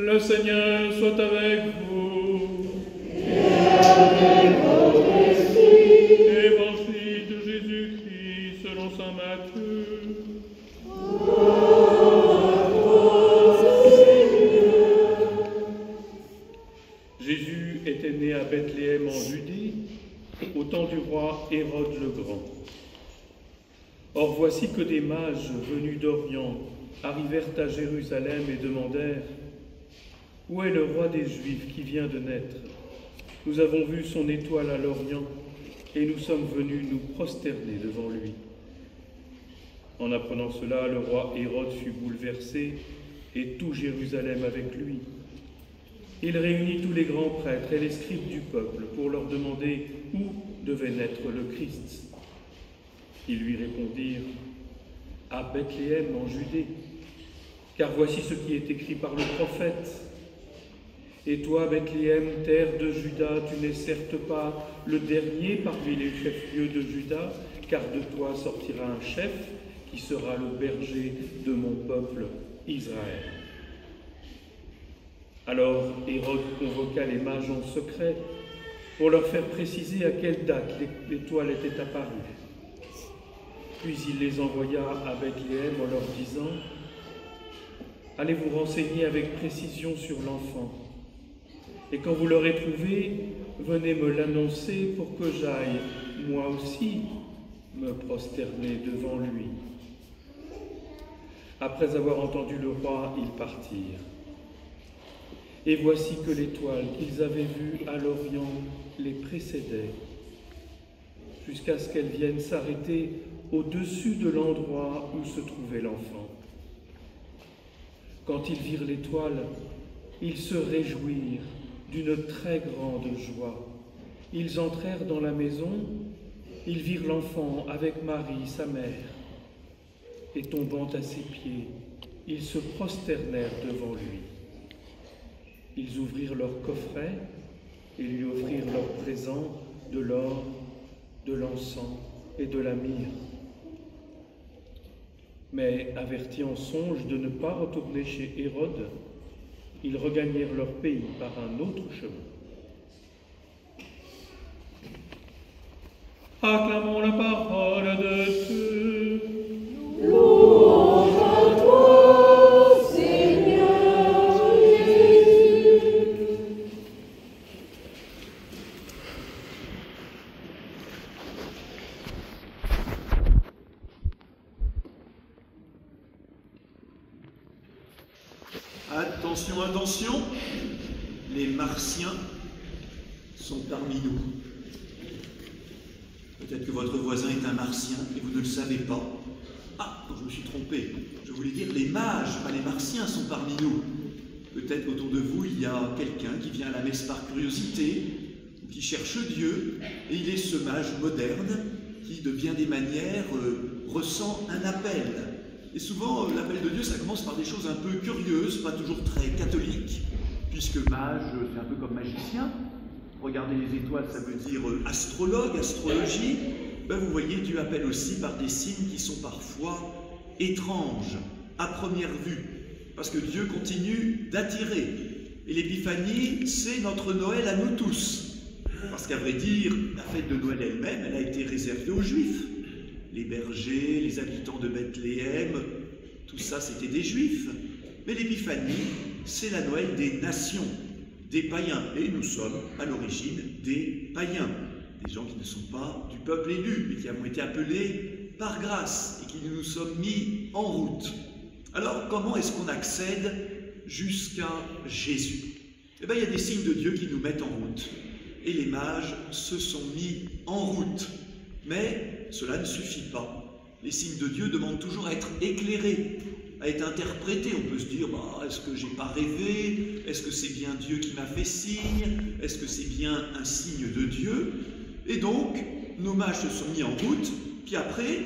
Le Seigneur soit avec vous. Et avec votre esprit. Évangile de Jésus-Christ selon saint Matthieu. Jésus était né à Bethléem en Judée, au temps du roi Hérode le Grand. Or voici que des mages venus d'Orient arrivèrent à Jérusalem et demandèrent « Où est le roi des Juifs qui vient de naître? Nous avons vu son étoile à l'Orient et nous sommes venus nous prosterner devant lui. » En apprenant cela, le roi Hérode fut bouleversé et tout Jérusalem avec lui. Il réunit tous les grands prêtres et les scribes du peuple pour leur demander où devait naître le Christ. Ils lui répondirent « À Bethléem en Judée, car voici ce qui est écrit par le prophète. Et toi, Bethléem, terre de Juda, tu n'es certes pas le dernier parmi les chefs-lieux de Juda, car de toi sortira un chef qui sera le berger de mon peuple Israël. » Alors Hérode convoqua les mages en secret pour leur faire préciser à quelle date l'étoile était apparue. Puis il les envoya à Bethléem en leur disant « Allez vous renseigner avec précision sur l'enfant, et quand vous l'aurez trouvé, venez me l'annoncer pour que j'aille, moi aussi, me prosterner devant lui. » Après avoir entendu le roi, ils partirent. Et voici que l'étoile qu'ils avaient vue à l'Orient les précédait, jusqu'à ce qu'elle vienne s'arrêter au-dessus de l'endroit où se trouvait l'enfant. Quand ils virent l'étoile, ils se réjouirent d'une très grande joie. Ils entrèrent dans la maison, ils virent l'enfant avec Marie, sa mère, et tombant à ses pieds, ils se prosternèrent devant lui. Ils ouvrirent leur coffret et lui offrirent leurs présents de l'or, de l'encens et de la myrrhe. Mais avertis en songe de ne pas retourner chez Hérode, ils regagnèrent leur pays par un autre chemin. Acclamons la parole de Dieu. Louange à toi, Seigneur Jésus. Attention, attention, les Martiens sont parmi nous. Peut-être que votre voisin est un Martien et vous ne le savez pas. Ah, je me suis trompé. Je voulais dire les mages, pas les Martiens, sont parmi nous. Peut-être autour de vous, il y a quelqu'un qui vient à la messe par curiosité, ou qui cherche Dieu, et il est ce mage moderne qui, de bien des manières, ressent un appel. Et souvent, l'appel de Dieu, ça commence par des choses un peu curieuses, pas toujours très catholiques, puisque mage, c'est un peu comme magicien. Regardez les étoiles, ça veut dire astrologue, astrologie. Ben, vous voyez, Dieu appelle aussi par des signes qui sont parfois étranges, à première vue, parce que Dieu continue d'attirer. Et l'épiphanie, c'est notre Noël à nous tous. Parce qu'à vrai dire, la fête de Noël elle-même, elle a été réservée aux Juifs. Les bergers, les habitants de Bethléem, tout ça c'était des Juifs. Mais l'épiphanie, c'est la Noël des nations, des païens. Et nous sommes à l'origine des païens, des gens qui ne sont pas du peuple élu, mais qui avons été appelés par grâce et qui nous sommes mis en route. Alors comment est-ce qu'on accède jusqu'à Jésus? Eh bien il y a des signes de Dieu qui nous mettent en route. Et les mages se sont mis en route. Mais cela ne suffit pas. Les signes de Dieu demandent toujours à être éclairés, à être interprétés. On peut se dire, est-ce que j'ai pas rêvé? Est-ce que c'est bien Dieu qui m'a fait signe? Est-ce que c'est bien un signe de Dieu? Et donc, nos mages se sont mis en route, puis après,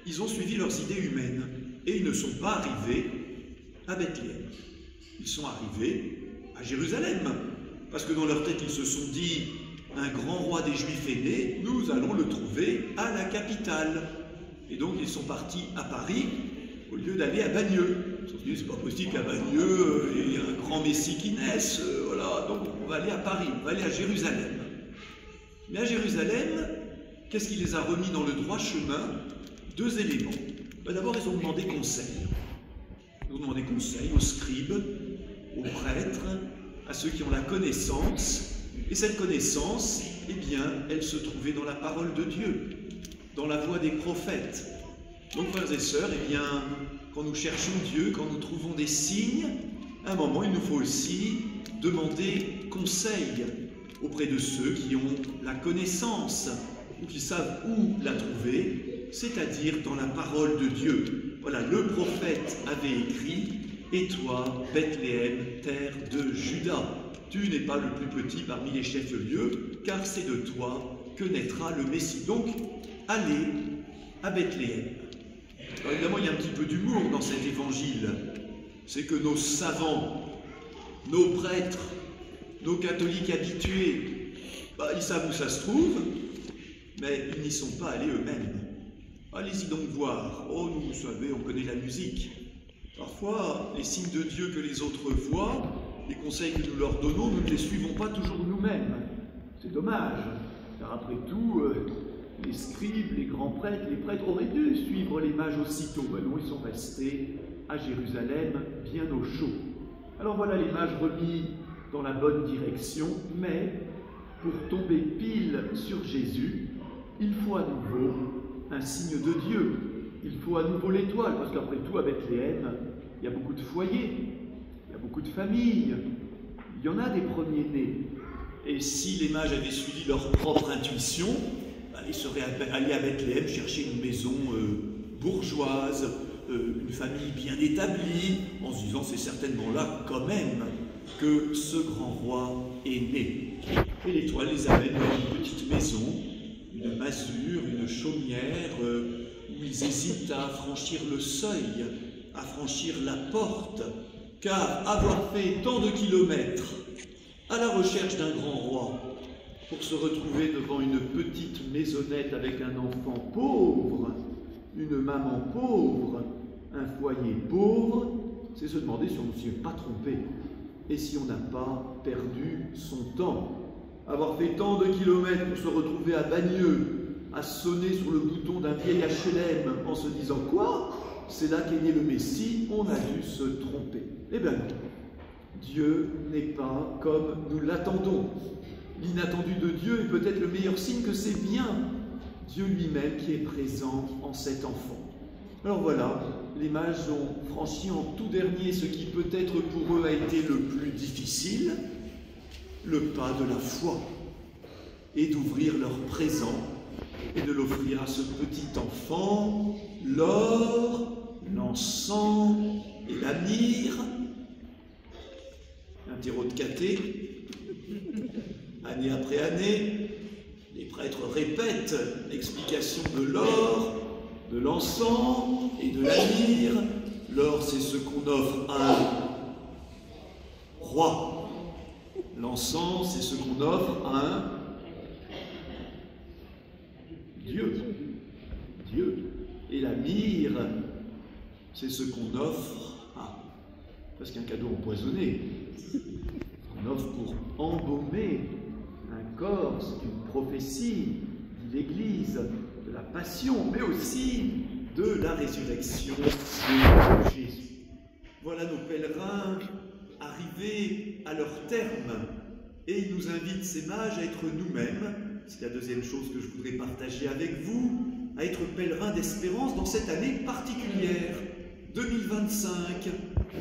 ils ont suivi leurs idées humaines. Et ils ne sont pas arrivés à Bethléem. Ils sont arrivés à Jérusalem. Parce que dans leur tête, ils se sont dit, un grand roi des Juifs est né, nous allons le trouver à la capitale. Et donc ils sont partis à Paris au lieu d'aller à Bagneux. Ils se sont dit, c'est pas possible qu'à Bagneux, il y ait un grand Messie qui naisse, voilà, donc on va aller à Paris, on va aller à Jérusalem. Mais à Jérusalem, qu'est-ce qui les a remis dans le droit chemin? Deux éléments. D'abord, ils ont demandé conseil. Ils ont demandé conseil aux scribes, aux prêtres, à ceux qui ont la connaissance. Et cette connaissance, eh bien, elle se trouvait dans la parole de Dieu, dans la voix des prophètes. Donc, frères et sœurs, eh bien, quand nous cherchons Dieu, quand nous trouvons des signes, à un moment, il nous faut aussi demander conseil auprès de ceux qui ont la connaissance ou qui savent où la trouver, c'est-à-dire dans la parole de Dieu. Voilà, le prophète avait écrit « Et toi, Bethléem, terre de Juda, tu n'es pas le plus petit parmi les chefs-lieux, car c'est de toi que naîtra le Messie. » Donc, allez à Bethléem. Alors évidemment, il y a un petit peu d'humour dans cet évangile. C'est que nos savants, nos prêtres, nos catholiques habitués, ils savent où ça se trouve, mais ils n'y sont pas allés eux-mêmes. Allez-y donc voir. Oh, nous, vous savez, on connaît la musique. Parfois, les signes de Dieu que les autres voient, les conseils que nous leur donnons, nous ne les suivons pas toujours nous-mêmes. C'est dommage, car après tout, les scribes, les grands prêtres, les prêtres auraient dû suivre les mages aussitôt. Ben non, ils sont restés à Jérusalem, bien au chaud. Alors voilà les mages remis dans la bonne direction, mais pour tomber pile sur Jésus, il faut à nouveau un signe de Dieu. Il faut à nouveau l'étoile, parce qu'après tout, à Bethléem, il y a beaucoup de foyers, il y a beaucoup de familles, il y en a des premiers-nés. Et si les mages avaient suivi leur propre intuition, ils seraient allés à Bethléem chercher une maison bourgeoise, une famille bien établie, en se disant c'est certainement là quand même que ce grand roi est né. Et l'étoile les amène dans une petite maison, une masure, une chaumière, où ils hésitent à franchir le seuil, à franchir la porte, car avoir fait tant de kilomètres à la recherche d'un grand roi, pour se retrouver devant une petite maisonnette avec un enfant pauvre, une maman pauvre, un foyer pauvre, c'est se demander si on ne s'y est pas trompé et si on n'a pas perdu son temps. Avoir fait tant de kilomètres pour se retrouver à Bagneux, à sonner sur le bouton d'un vieil HLM en se disant « Quoi ? C'est là qu'est né le Messie, on a dû se tromper. » Eh bien non, Dieu n'est pas comme nous l'attendons. L'inattendu de Dieu est peut-être le meilleur signe que c'est bien Dieu lui-même qui est présent en cet enfant. Alors voilà, les mages ont franchi en tout dernier ce qui peut-être pour eux a été le plus difficile, le pas de la foi, et d'ouvrir leur présent et de l'offrir à ce petit enfant, l'or, l'encens et la myrrhe. Un terreau de caté, année après année, les prêtres répètent l'explication de l'or, de l'encens et de la myrrhe. L'or, c'est ce qu'on offre à un roi. L'encens, c'est ce qu'on offre à un Dieu. Dieu. Et la myrrhe, c'est ce qu'on offre à, parce qu'un cadeau empoisonné, on offre pour embaumer un corps, c'est une prophétie de l'Église, de la passion, mais aussi de la résurrection de Jésus. Voilà nos pèlerins arrivés à leur terme, et ils nous invitent, ces mages, à être nous-mêmes. C'est la deuxième chose que je voudrais partager avec vous, à être pèlerins d'espérance dans cette année particulière, 2025.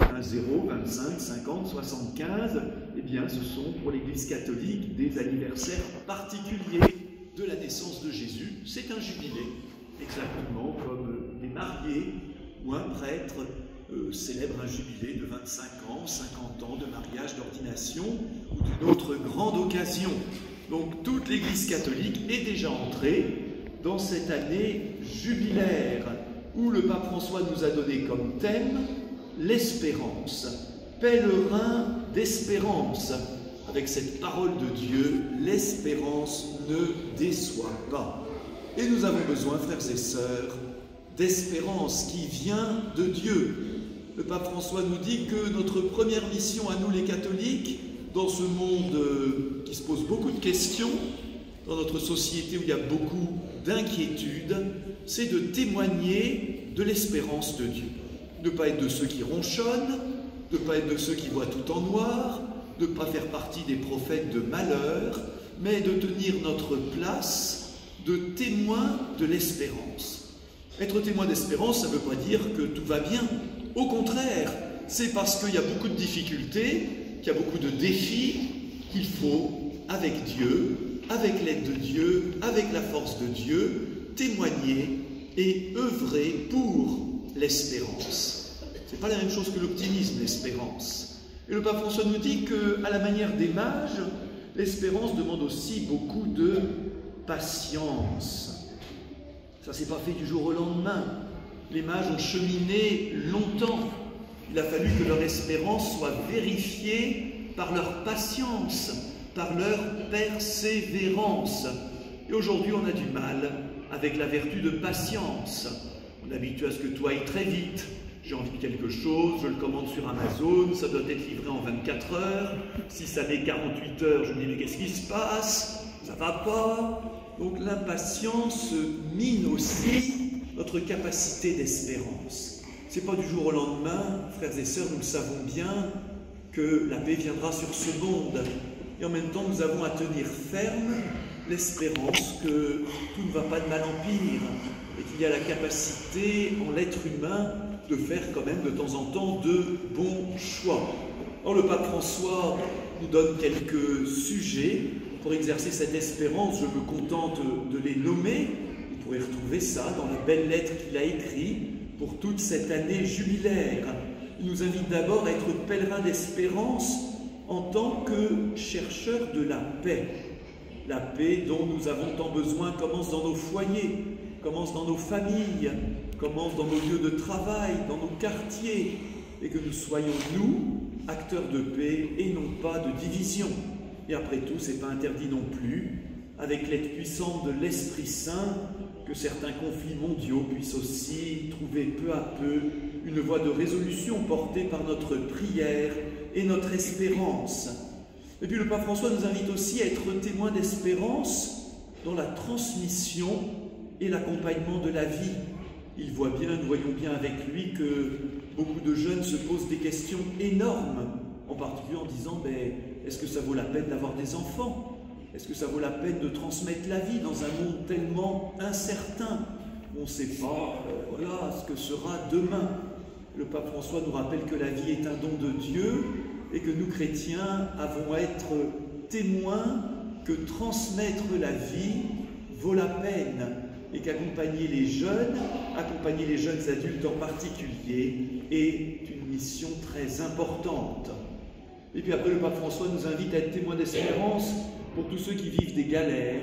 1, 0, 25, 50, 75, eh bien ce sont pour l'Église catholique des anniversaires particuliers de la naissance de Jésus. C'est un jubilé, exactement comme des mariés ou un prêtre célèbre un jubilé de 25 ans, 50 ans de mariage, d'ordination ou d'une autre grande occasion. Donc toute l'Église catholique est déjà entrée dans cette année jubilaire où le pape François nous a donné comme thème l'espérance, pèlerin d'espérance. Avec cette parole de Dieu, l'espérance ne déçoit pas. Et nous avons besoin, frères et sœurs, d'espérance qui vient de Dieu. Le pape François nous dit que notre première mission à nous les catholiques, dans ce monde qui se pose beaucoup de questions, dans notre société où il y a beaucoup d'inquiétudes, c'est de témoigner de l'espérance de Dieu. De ne pas être de ceux qui ronchonnent, de ne pas être de ceux qui voient tout en noir, de ne pas faire partie des prophètes de malheur, mais de tenir notre place de témoin de l'espérance. Être témoin d'espérance, ça ne veut pas dire que tout va bien. Au contraire, c'est parce qu'il y a beaucoup de difficultés, qu'il y a beaucoup de défis, qu'il faut, avec Dieu, avec l'aide de Dieu, avec la force de Dieu, témoigner et œuvrer pour l'espérance. Ce n'est pas la même chose que l'optimisme, l'espérance. Et le pape François nous dit qu'à la manière des mages, l'espérance demande aussi beaucoup de patience. Ça ne s'est pas fait du jour au lendemain. Les mages ont cheminé longtemps. Il a fallu que leur espérance soit vérifiée par leur patience, par leur persévérance. Et aujourd'hui, on a du mal avec la vertu de patience. On est habitué à ce que tout aille très vite. J'ai envie de quelque chose, je le commande sur Amazon, ça doit être livré en 24 heures. Si ça met 48 heures, je me dis mais qu'est-ce qui se passe? Ça va pas. Donc l'impatience mine aussi notre capacité d'espérance. C'est pas du jour au lendemain, frères et sœurs, nous le savons bien, que la paix viendra sur ce monde. Et en même temps, nous avons à tenir ferme l'espérance que tout ne va pas de mal en pire et qu'il y a la capacité en l'être humain de faire quand même de temps en temps de bons choix. Or, le pape François nous donne quelques sujets pour exercer cette espérance. Je me contente de les nommer. Vous pourrez retrouver ça dans la belle lettre qu'il a écrite pour toute cette année jubilaire. Il nous invite d'abord à être pèlerins d'espérance en tant que chercheurs de la paix. La paix dont nous avons tant besoin commence dans nos foyers, commence dans nos familles, commence dans nos lieux de travail, dans nos quartiers, et que nous soyons, nous, acteurs de paix et non pas de division. Et après tout, ce n'est pas interdit non plus, avec l'aide puissante de l'Esprit Saint, que certains conflits mondiaux puissent aussi trouver peu à peu une voie de résolution portée par notre prière et notre espérance. Et puis le pape François nous invite aussi à être témoins d'espérance dans la transmission et l'accompagnement de la vie. Il voit bien, nous voyons bien avec lui que beaucoup de jeunes se posent des questions énormes, en particulier en disant est-ce que ça vaut la peine d'avoir des enfants? Est-ce que ça vaut la peine de transmettre la vie dans un monde tellement incertain? On ne sait pas voilà, ce que sera demain. Le pape François nous rappelle que la vie est un don de Dieu et que nous, chrétiens, avons à être témoins que transmettre la vie vaut la peine et qu'accompagner les jeunes adultes en particulier, est une mission très importante. Et puis après, le pape François nous invite à être témoins d'espérance pour tous ceux qui vivent des galères,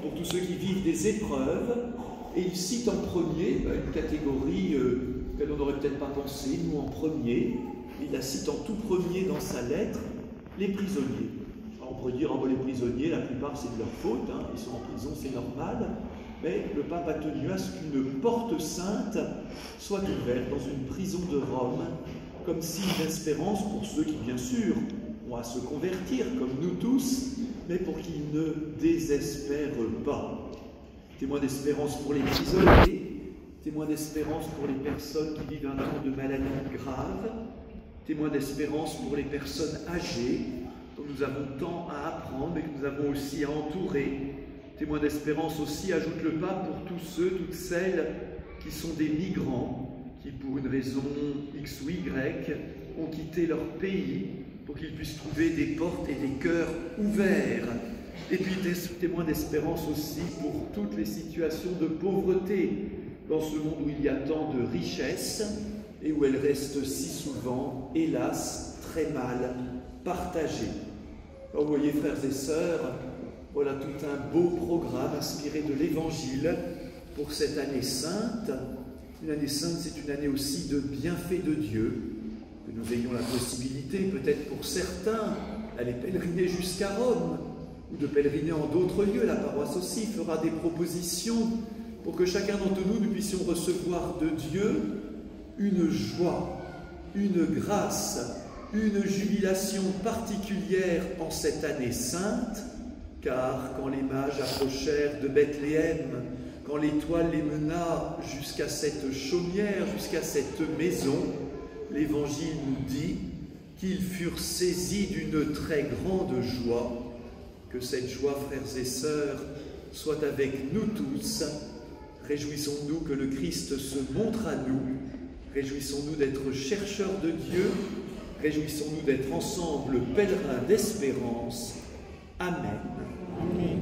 pour tous ceux qui vivent des épreuves. Et il cite en premier une catégorie auquel on n'aurait peut-être pas pensé, nous en premier. Il la cite en tout premier dans sa lettre, les prisonniers. Alors on pourrait dire, les prisonniers, la plupart c'est de leur faute, ils sont en prison, c'est normal. Mais le pape a tenu à ce qu'une porte sainte soit ouverte dans une prison de Rome, comme signe d'espérance pour ceux qui, bien sûr, ont à se convertir, comme nous tous, mais pour qu'ils ne désespèrent pas. Témoin d'espérance pour les prisonniers, témoin d'espérance pour les personnes qui vivent un temps de maladie grave, témoin d'espérance pour les personnes âgées, dont nous avons tant à apprendre et que nous avons aussi à entourer. Témoin d'espérance aussi, ajoute le pape, pour tous ceux, toutes celles qui sont des migrants, qui pour une raison X ou Y ont quitté leur pays, pour qu'ils puissent trouver des portes et des cœurs ouverts. Et puis témoin d'espérance aussi pour toutes les situations de pauvreté, dans ce monde où il y a tant de richesses et où elles restent si souvent, hélas, très mal partagées. Alors, vous voyez, frères et sœurs, voilà tout un beau programme inspiré de l'Évangile pour cette année sainte. Une année sainte, c'est une année aussi de bienfaits de Dieu, que nous ayons la possibilité, peut-être pour certains, d'aller pèleriner jusqu'à Rome, ou de pèleriner en d'autres lieux. La paroisse aussi fera des propositions pour que chacun d'entre nous, nous puissions recevoir de Dieu une joie une grâce, une jubilation particulière en cette année sainte, car quand les mages approchèrent de Bethléem, quand l'étoile les mena jusqu'à cette chaumière, jusqu'à cette maison, l'Évangile nous dit qu'ils furent saisis d'une très grande joie. Que cette joie, frères et sœurs, soit avec nous tous. Réjouissons-nous que le Christ se montre à nous. Réjouissons-nous d'être chercheurs de Dieu. Réjouissons-nous d'être ensemble pèlerins d'espérance. Amen. Amen.